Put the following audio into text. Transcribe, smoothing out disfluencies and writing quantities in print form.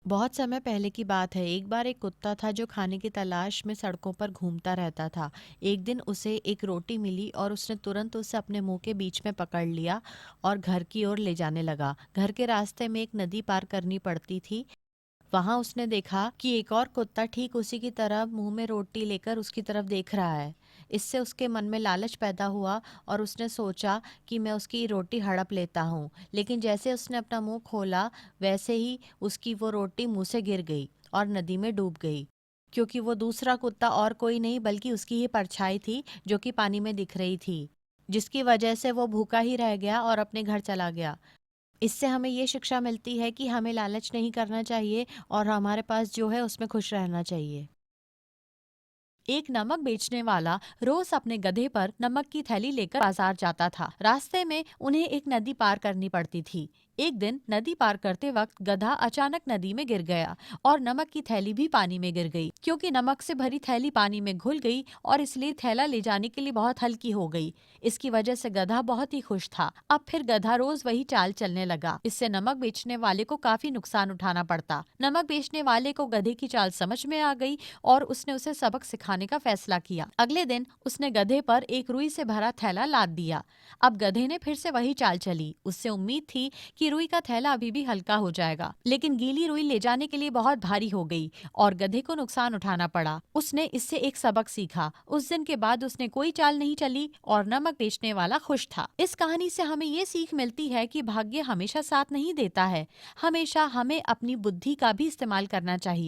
बहुत समय पहले की बात है। एक बार एक कुत्ता था जो खाने की तलाश में सड़कों पर घूमता रहता था। एक दिन उसे एक रोटी मिली और उसने तुरंत उसे अपने मुंह के बीच में पकड़ लिया और घर की ओर ले जाने लगा। घर के रास्ते में एक नदी पार करनी पड़ती थी। वहां उसने देखा कि एक और कुत्ता ठीक उसी की तरह मुंह में रोटी लेकर उसकी तरफ देख रहा है। इससे उसके मन में लालच पैदा हुआ और उसने सोचा कि मैं उसकी रोटी हड़प लेता हूँ। लेकिन जैसे उसने अपना मुंह खोला, वैसे ही उसकी वो रोटी मुंह से गिर गई और नदी में डूब गई। क्योंकि वो दूसरा कुत्ता और कोई नहीं बल्कि उसकी ही परछाई थी जो कि पानी में दिख रही थी, जिसकी वजह से वो भूखा ही रह गया और अपने घर चला गया। इससे हमें ये शिक्षा मिलती है कि हमें लालच नहीं करना चाहिए और हमारे पास जो है उसमें खुश रहना चाहिए। एक नमक बेचने वाला रोज अपने गधे पर नमक की थैली लेकर बाजार जाता था। रास्ते में उन्हें एक नदी पार करनी पड़ती थी। एक दिन नदी पार करते वक्त गधा अचानक नदी में गिर गया और नमक की थैली भी पानी में गिर गई। क्योंकि नमक से भरी थैली पानी में घुल गई और इसलिए थैला ले जाने के लिए बहुत हल्की हो गई। इसकी वजह से गधा बहुत ही खुश था। अब फिर गधा रोज वही चाल चलने लगा। इससे नमक बेचने वाले को काफी नुकसान उठाना पड़ता। नमक बेचने वाले को गधे की चाल समझ में आ गई और उसने उसे सबक सिखाने का फैसला किया। अगले दिन उसने गधे पर एक रुई से भरा थैला लाद दिया। अब गधे ने फिर से वही चाल चली। उससे उम्मीद थी कि रुई का थैला अभी भी हल्का हो जाएगा, लेकिन गीली रुई ले जाने के लिए बहुत भारी हो गई और गधे को नुकसान उठाना पड़ा। उसने इससे एक सबक सीखा। उस दिन के बाद उसने कोई चाल नहीं चली और नमक बेचने वाला खुश था। इस कहानी से हमें ये सीख मिलती है कि भाग्य हमेशा साथ नहीं देता है। हमेशा हमें अपनी बुद्धि का भी इस्तेमाल करना चाहिए।